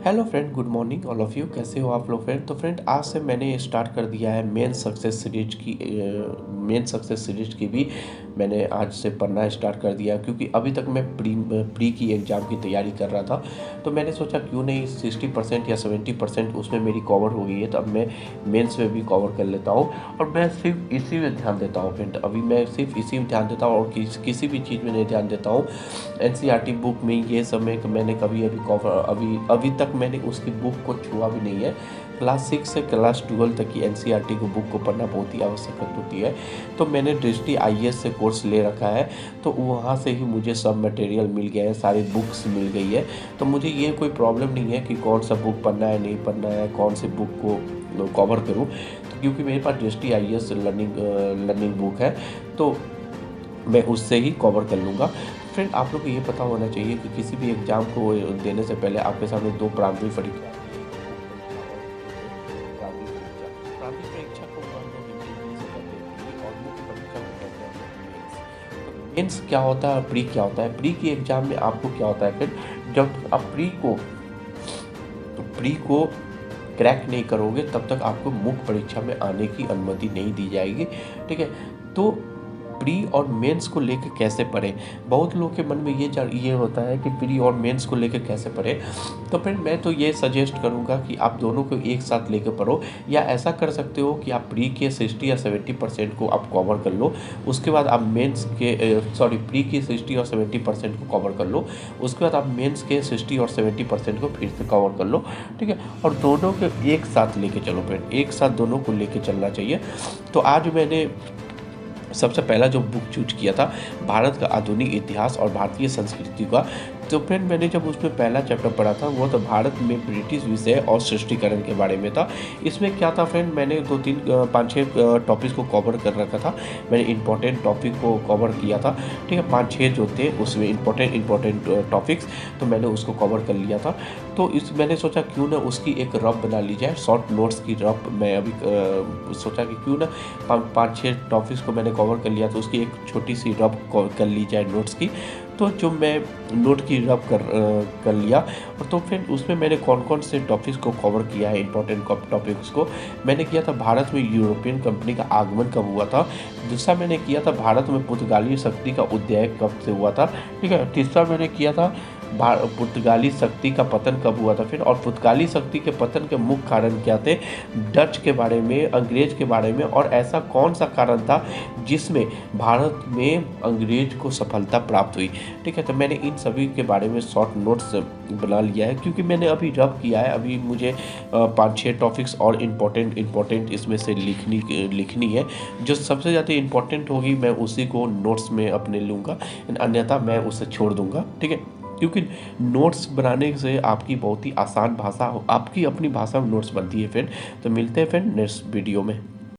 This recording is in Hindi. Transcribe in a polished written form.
Hello friend, good morning all of you. कैसे हो आप लोग फ्रेंड? तो फ्रेंड, आज से मैंने स्टार्ट कर दिया है मेन सक्सेस सीरीज की भी मैंने आज से पढ़ना स्टार्ट कर दिया, क्योंकि अभी तक मैं प्री की एग्ज़ाम की तैयारी कर रहा था। तो मैंने सोचा क्यों नहीं 60% या 70% उसमें मेरी कवर हो गई है, तो अब मैं मेंस में भी कवर कर लेता हूँ। और मैं सिर्फ इसी में ध्यान देता हूँ फ्रेंड, अभी मैं सिर्फ इसी में ध्यान देता हूँ और किसी भी चीज़ में नहीं ध्यान देता हूँ। एनसीईआरटी बुक में ये सब में मैंने कभी अभी तक मैंने उसकी बुक को छुआ भी नहीं है। क्लास 6 से क्लास 12 तक की एनसीईआरटी की बुक को पढ़ना बहुत ही आवश्यक होती है। तो मैंने दृष्टि आईएएस से कोर्स ले रखा है, तो वहाँ से ही मुझे सब मटेरियल मिल गया है, सारी बुक्स मिल गई है। तो मुझे ये कोई प्रॉब्लम नहीं है कि कौन सा बुक पढ़ना है नहीं पढ़ना है, कौन सी बुक को कवर करूँ। तो क्योंकि मेरे पास दृष्टि आईएएस लर्निंग बुक है, तो मैं उससे ही कवर कर लूँगा। फ्रेंड, आप लोग को ये पता होना चाहिए कि किसी भी एग्ज़ाम को देने से पहले आपके सामने 2 प्रारंभिक परीक्षा प्रारंभिक परीक्षा को हम लोग इंग्लिश से कहते हैं प्री, और मुख्य परीक्षा को कहते हैं मेंस। तो मेंस क्या होता है और प्री क्या होता है? प्री की एग्ज़ाम में आपको क्या होता है फिर, जब आप प्री को क्रैक नहीं करोगे तब तक आपको मुख्य परीक्षा में आने की अनुमति नहीं दी जाएगी। ठीक है? तो प्री और मेंस को लेकर कैसे पढ़ें? बहुत लोगों के मन में ये होता है कि प्री और मेंस को लेकर कैसे पढ़ें। तो फ्रेंड, मैं तो ये सजेस्ट करूँगा कि आप दोनों को एक साथ लेकर पढ़ो, या ऐसा कर सकते हो कि आप प्री के 60 या 70% को आप कवर कर लो। उसके बाद आप प्री की 60 और 70% को कवर कर लो। उसके बाद आप मेंस के 60 और 70% को फिर से कवर कर लो। ठीक है? और दोनों को एक साथ लेके चलो फ्रेंड, एक साथ दोनों को लेके चलना चाहिए। तो आज मैंने सबसे पहला जो बुक चूज किया था, भारत का आधुनिक इतिहास और भारतीय संस्कृति का। तो फ्रेंड, मैंने जब उसमें पहला चैप्टर पढ़ा था, वो तो भारत में ब्रिटिश विषय और सृष्टिकरण के बारे में था। इसमें क्या था फ्रेंड, मैंने 5-6 टॉपिक्स को कवर कर रखा था। मैंने इंपॉर्टेंट टॉपिक को कवर किया था। ठीक है? 5-6 जो थे उसमें इंपॉर्टेंट टॉपिक्स, तो मैंने उसको कवर कर लिया था। तो मैंने सोचा क्यों ना उसकी एक रफ बना ली जाए, शॉर्ट नोट्स की रफ। मैं अभी सोचा कि क्यों ना 5-6 टॉपिक्स को मैंने कवर कर लिया, तो उसकी एक छोटी सी रफ कर ली जाए नोट्स की। तो जो मैं नोट की रफ कर लिया। और तो फिर उसमें मैंने कौन कौन से टॉपिक्स को कवर किया है, इंपॉर्टेंट टॉपिक्स को मैंने किया था। भारत में यूरोपियन कंपनी का आगमन कब हुआ था। दूसरा मैंने किया था भारत में पुर्तगाली शक्ति का उदय कब से हुआ था। ठीक है? तीसरा मैंने किया था पुर्तगाली शक्ति का पतन कब हुआ था फिर, और पुर्तगाली शक्ति के पतन के मुख्य कारण क्या थे, डच के बारे में, अंग्रेज के बारे में, और ऐसा कौन सा कारण था जिसमें भारत में अंग्रेज को सफलता प्राप्त हुई। ठीक है? तो मैंने इन सभी के बारे में शॉर्ट नोट्स बना लिया है, क्योंकि मैंने अभी रब किया है। अभी मुझे 5-6 टॉपिक्स और इम्पोर्टेंट इसमें से लिखनी है। जो सबसे ज़्यादा इम्पोर्टेंट होगी मैं उसी को नोट्स में अपने लूँगा, अन्यथा मैं उसे छोड़ दूँगा। ठीक है? क्योंकि नोट्स बनाने से आपकी बहुत ही आसान भाषा, आपकी अपनी भाषा में नोट्स बनती है फ्रेंड। तो मिलते हैं फ्रेंड नेक्स्ट वीडियो में।